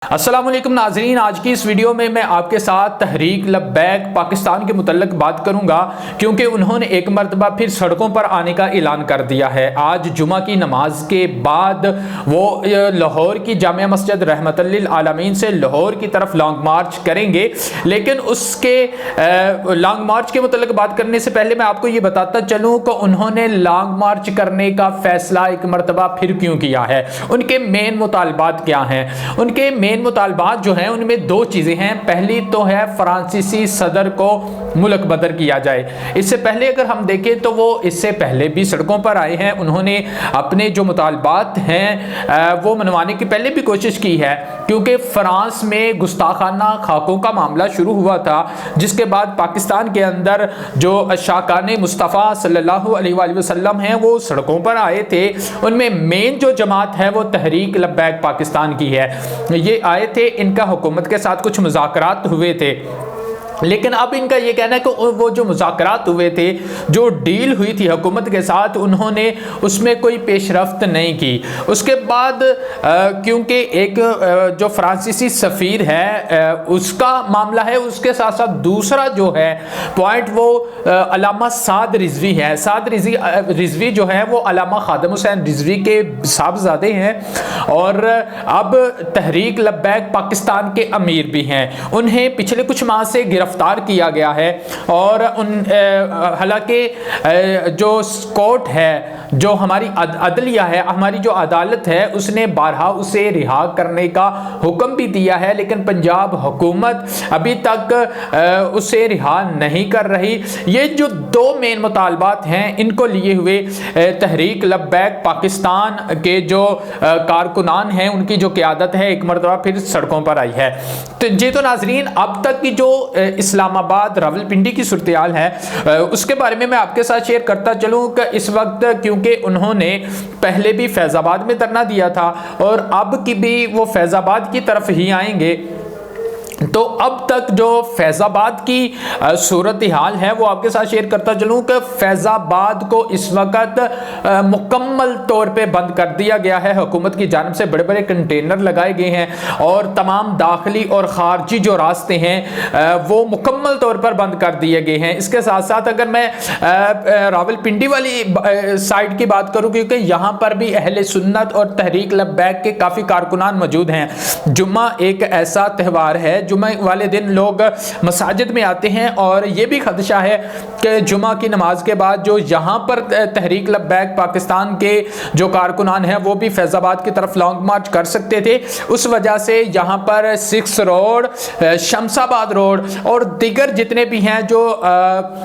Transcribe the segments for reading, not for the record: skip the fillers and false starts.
अस्सलाम वालेकुम नाजरीन, आज की इस वीडियो में मैं आपके साथ तहरीक लब्बैक पाकिस्तान के मुतल्लिक बात करूंगा क्योंकि उन्होंने एक मरतबा फिर सड़कों पर आने का ऐलान कर दिया है। आज जुमा की नमाज के बाद वो लाहौर की जामिया मस्जिद रहमतुल लिल आलमीन से लाहौर की तरफ लॉन्ग मार्च करेंगे। लेकिन उसके लॉन्ग मार्च के मुतल्लिक बात करने से पहले मैं आपको ये बताता चलूँ कि उन्होंने लॉन्ग मार्च करने का फैसला एक मरतबा फिर क्यों किया है, उनके मेन मुतालबात क्या हैं। उनके मेन मुतालबात जो हैं उनमें दो चीजें हैं। पहली तो है फ्रांसीसी सदर को मुल्क बदर किया जाए। इससे पहले अगर हम देखें तो वो इससे पहले भी सड़कों पर आए हैं। उन्होंने अपने जो मुतालबात हैं वो मनवाने की पहले भी कोशिश की है, क्योंकि फ्रांस में गुस्ताखाना खाकों का मामला शुरू हुआ था, जिसके बाद पाकिस्तान के अंदर जो शाकाने मुस्तफ़ा सल्लल्लाहु अलैहि वसल्लम हैं वो सड़कों पर आए थे। उनमें मेन जो जमात है वो तहरीक लब्बैक पाकिस्तान की है। ये आए थे, इनका हुकूमत के साथ कुछ मुज़ाकरात हुए थे, लेकिन अब इनका ये कहना है कि वो जो मुज़ाकरात हुए थे, जो डील हुई थी हुकूमत के साथ, उन्होंने उसमें कोई पेशरफ्त नहीं की। उसके बाद क्योंकि एक जो फ्रांसीसी सफ़ीर है उसका मामला है, उसके साथ साथ दूसरा जो है पॉइंट वो अल्लामा साद रिजवी है। साद रिजवी जो है वो अल्लामा खादम हुसैन रिजवी के साहबजादे हैं और अब तहरीक लब्बैक पाकिस्तान के अमीर भी हैं। उन्हें पिछले कुछ माह से गिरफ्तार किया गया है और हालांकि जो कोर्ट है, जो हमारी अदलिया है, हमारी जो अदालत है, उसने बारहा उसे रिहा करने का हुक्म भी दिया है, लेकिन पंजाब हुकूमत अभी तक उसे रिहा नहीं कर रही। ये जो दो मेन मुतालबात हैं, इनको लिए हुए तहरीक लब्बैक पाकिस्तान के जो कारकुनान हैं, उनकी जो क़यादत है एक मरतबा फिर सड़कों पर आई है। तो जी तो नाजरीन, अब तक की जो इस्लामाबाद रावलपिंडी की सूरत-ए-हाल है उसके बारे में मैं आपके साथ शेयर करता चलूँ कि इस वक्त क्योंकि उन्होंने पहले भी फैज़ाबाद में धरना दिया था और अब की भी वो फैज़ाबाद की तरफ ही आएंगे, तो अब तक जो फैज़ाबाद की सूरत हाल है वो आपके साथ शेयर करता चलूँ कि फैज़ाबाद को इस वक्त मुकम्मल तौर पे बंद कर दिया गया है। हुकूमत की जानिब से बड़े बड़े कंटेनर लगाए गए हैं और तमाम दाखिली और ख़ारजी जो रास्ते हैं वो मुकम्मल तौर पर बंद कर दिए गए हैं। इसके साथ साथ अगर मैं रावलपिंडी वाली साइड की बात करूँ, क्योंकि यहाँ पर भी अहले सुन्नत और तहरीक लब्बैक के काफ़ी कारकुनान मौजूद हैं। जुम्मा एक ऐसा त्यौहार है, जुम्मे वाले दिन लोग मसाजिद में आते हैं और ये भी खदशा है कि जुमा की नमाज के बाद जो यहाँ पर तहरीक लब्बैक पाकिस्तान के जो कारकुनान हैं वो भी फैज़ाबाद की तरफ लॉन्ग मार्च कर सकते थे। उस वजह से यहाँ पर 6 रोड, शमसाबाद रोड और दीगर जितने भी हैं जो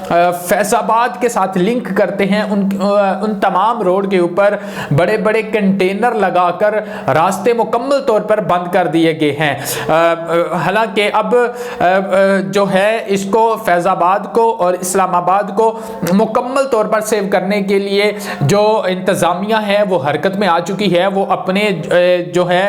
फैज़ाबाद के साथ लिंक करते हैं उन तमाम रोड के ऊपर बड़े बड़े कंटेनर लगाकर रास्ते मुकम्मल तौर पर बंद कर दिए गए हैं। हालांकि अब जो है इसको फैज़ाबाद को और इस्लामाबाद को मुकम्मल तौर पर सेव करने के लिए जो इंतज़ामिया है वो हरकत में आ चुकी है, वो अपने जो है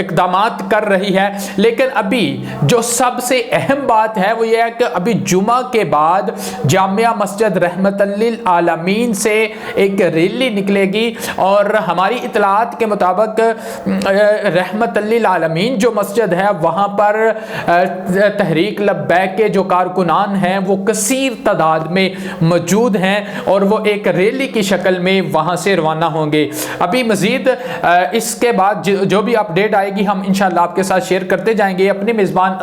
इक़दामात कर रही है। लेकिन अभी जो सबसे अहम बात है वो ये है कि अभी जुमा के बाद जामिया मस्जिद रहमतुल लिल आलमीन से एक रैली निकलेगी और हमारी इत्तलात के मुताबिक रहमतुल लिल आलमीन जो मस्जिद है वहाँ पर तहरीक लब्बैक के जो कारकुनान हैं वो कसीर तादाद में मौजूद हैं और वो एक रैली की शक्ल में वहाँ से रवाना होंगे। अभी मज़ीद इसके बाद जो भी अपडेट आएगी हम इंशाअल्लाह आपके साथ शेयर करते जाएंगे। अपने मेज़बान